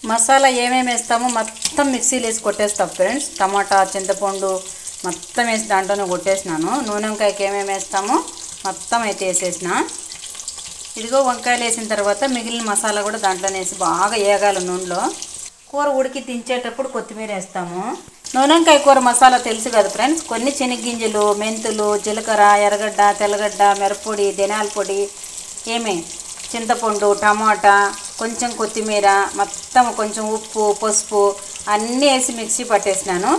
మసాలా ఏమేమి వేస్తామో మొత్తం మిక్సీలో వేసి కొట్టేస్తాం ఫ్రెండ్స్. టమాటా, చింతపండు మొత్తం వేసి దాంట్లోనే కొట్టేసినాను. నూనె వంకాయకి ఏమేమి వేస్తామో మొత్తం అయితే వేసేసిన. ఇదిగో వంకాయలు వేసిన తర్వాత మిగిలిన మసాలా కూడా దాంట్లోనే వేసి బాగా వేగాలి నూనెలో. కూర ఉడికి దించేటప్పుడు కొత్తిమీర వేస్తాము. నూనె వంకాయ కూర మసాలా తెలుసు కదా ఫ్రెండ్స్. కొన్ని శనగగింజలు, మెంతులు, జీలకర్ర, ఎర్రగడ్డ, తెల్లగడ్డ, మిరప్పొడి, ధనియాల పొడి, చింతపండు, టమాటా, కొంచెం కొత్తిమీర, మొత్తం కొంచెం ఉప్పు, పసుపు అన్నీ వేసి మిక్సీ పట్టేసినాను.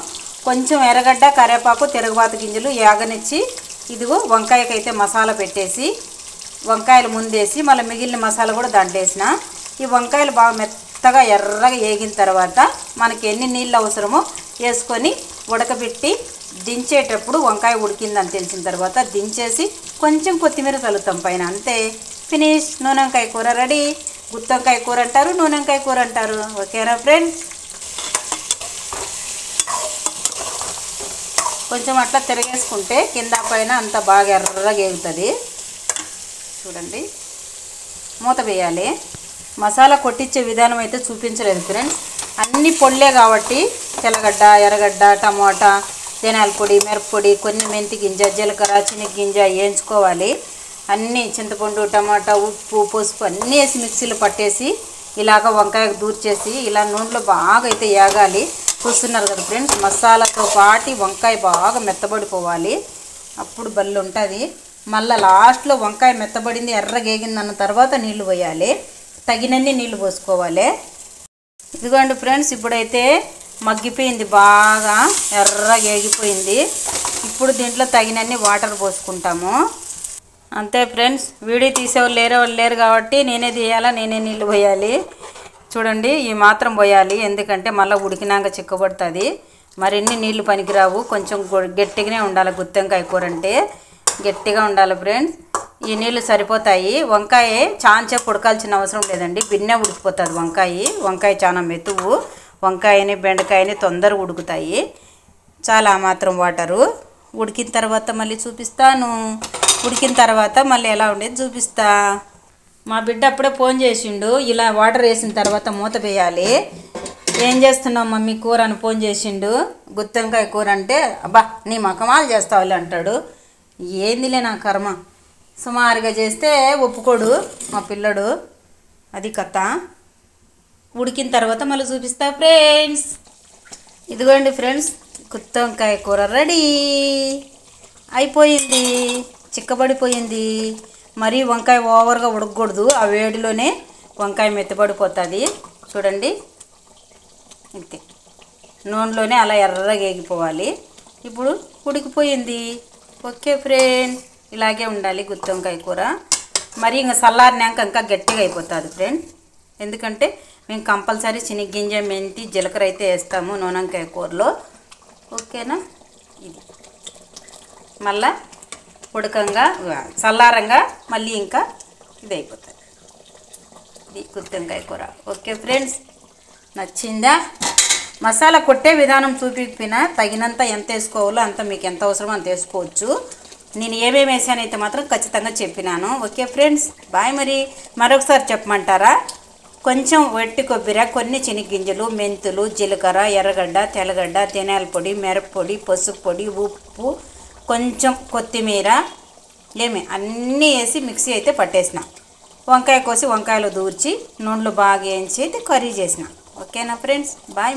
కొంచెం ఎర్రగడ్డ, కరివేపాకు, తిరగబాతు గింజలు యాగనిచ్చి ఇదిగో వంకాయకైతే మసాలా పెట్టేసి వంకాయలు ముందేసి మళ్ళీ మిగిలిన మసాలా కూడా దాంట్లో వేసిన. ఈ వంకాయలు బాగా మెత్తగా ఎర్రగా వేగిన తర్వాత మనకి ఎన్ని నీళ్ళు అవసరమో వేసుకొని ఉడకబెట్టి దించేటప్పుడు వంకాయ ఉడికిందని తెలిసిన తర్వాత దించేసి కొంచెం కొత్తిమీర చల్లుతాం పైన. అంతే, ఫినిష్. నూనె వంకాయ కూర రెడీ. గుత్తి వంకాయ కూర అంటారు, నూనె వంకాయ కూర అంటారు. ఓకేనా ఫ్రెండ్స్? కొంచెం అట్లా తిరగేసుకుంటే కింద పైన అంతా బాగా ఎర్రగా వేగుతుంది. చూడండి, మూత వేయాలి. మసాలా కొట్టించే విధానం అయితే చూపించలేదు ఫ్రెండ్స్. అన్ని పొళ్ళే కాబట్టి తెల్లగడ్డ, ఎర్రగడ్డ, టమాటా, ధనియాల పొడి, మిరప్పొడి, కొన్ని మెంతి గింజ, జీలకర్ర, శనగగింజ వేయించుకోవాలి. అన్నీ చింతపండు, టమాటా, ఉప్పు, పసుపు అన్నీ వేసి మిక్సీలో పట్టేసి ఇలాగ వంకాయకు దూర్చేసి ఇలా నూనెలో బాగా అయితే వేగాలి. చూస్తున్నారు కదా ఫ్రెండ్స్, మసాలాతో పాటి వంకాయ బాగా మెత్తబడిపోవాలి. అప్పుడు బల్లి ఉంటుంది. మళ్ళీ లాస్ట్లో వంకాయ మెత్తబడింది, ఎర్రగేగిందన్న తర్వాత నీళ్లు పోయాలి. తగినన్ని నీళ్లు పోసుకోవాలి. ఇదిగోండి ఫ్రెండ్స్, ఇప్పుడైతే మగ్గిపోయింది, బాగా ఎర్రగా వేగిపోయింది. ఇప్పుడు దీంట్లో తగినన్ని వాటర్ పోసుకుంటాము. అంతే ఫ్రెండ్స్. వీడియో తీసేవాళ్ళు లేరు కాబట్టి నేనే తీయాలా, నేనే నీళ్ళు పోయాలి. చూడండి, ఈ మాత్రం పోయాలి, ఎందుకంటే మళ్ళీ ఉడికినాక చిక్కబడుతుంది. మరిన్ని నీళ్లు పనికిరావు. కొంచెం గట్టిగానే ఉండాలి. గుత్తి వంకాయ కూర అంటే గట్టిగా ఉండాలి ఫ్రెండ్స్. ఈ నీళ్ళు సరిపోతాయి. వంకాయ చాంచేపు ఉడకాల్సిన అవసరం లేదండి, బిన్నె ఉడికిపోతుంది వంకాయ చాలా మెతువు. వంకాయని, బెండకాయని తొందరగా ఉడుకుతాయి. చాలా మాత్రం వాటరు. ఉడికిన తర్వాత మళ్ళీ చూపిస్తాను. ఉడికిన తర్వాత మళ్ళీ ఎలా ఉండేది చూపిస్తా. మా బిడ్డ అప్పుడే ఫోన్ చేసిండు. ఇలా వాటర్ వేసిన తర్వాత మూత వేయాలి. ఏం చేస్తున్నావు మమ్మీ కూర అని ఫోన్ చేసిండు. గుత్తి వంకాయ కూర అంటే అబ్బా నీ మకమాలు చేస్తావులే అంటాడు. ఏందిలే నా కర్మ. సుమారుగా చేస్తే ఒప్పుకోడు మా పిల్లడు. అది కథ. ఉడికిన తర్వాత మళ్ళీ చూపిస్తా ఫ్రెండ్స్. ఇదిగోండి ఫ్రెండ్స్, గుత్తి వంకాయ కూర రెడీ అయిపోయింది. చిక్కబడిపోయింది. మరీ వంకాయ ఓవర్గా ఉడకకూడదు. ఆ వేడిలోనే వంకాయ మెత్తబడిపోతుంది. చూడండి, ఇంతే నూనెలోనే అలా ఎర్రగా వేగిపోవాలి. ఇప్పుడు ఉడికిపోయింది. ఓకే ఫ్రెండ్స్, ఇలాగే ఉండాలి గుత్తి వంకాయ కూర. మరి ఇంకా చల్లారినాక ఇంకా గట్టిగా అయిపోతుంది ఫ్రెండ్స్. ఎందుకంటే మేము కంపల్సరీ శనగగింజ, మెంతి, జీలకర్ర అయితే వేస్తాము నూనె వంకాయ కూరలో. ఓకేనా? ఇది మళ్ళా ఉడకంగా చల్లారంగా మళ్ళీ ఇంకా ఇది అయిపోతుంది. ఇది గుత్తి వంకాయ కూర. ఓకే ఫ్రెండ్స్, నచ్చిందా? మసాలా కొట్టే విధానం చూపించినా తగినంత ఎంత వేసుకోవాలో అంత మీకు ఎంత అవసరమో అంత వేసుకోవచ్చు. నేను ఏమేమి వేసానైతే మాత్రం ఖచ్చితంగా చెప్పినాను. Okay friends, bye. మరొకసారి చెప్పమంటారా? కొంచెం వట్టి కొబ్బరి, కొన్ని శనగగింజలు, మెంతులు, జీలకర్ర, ఎర్రగడ్డ, తెల్లగడ్డ, ధనియాల పొడి, మిరప్పొడి, పసుపు పొడి, ఉప్పు, కొంచెం కొత్తిమీర అన్నీ వేసి మిక్సీ అయితే పట్టేసిన. వంకాయ కోసి వంకాయలో దూర్చి నూనెలో బాగా వేయించి అయితే కర్రీ చేసిన. ఓకేనా ఫ్రెండ్స్, బాయ్.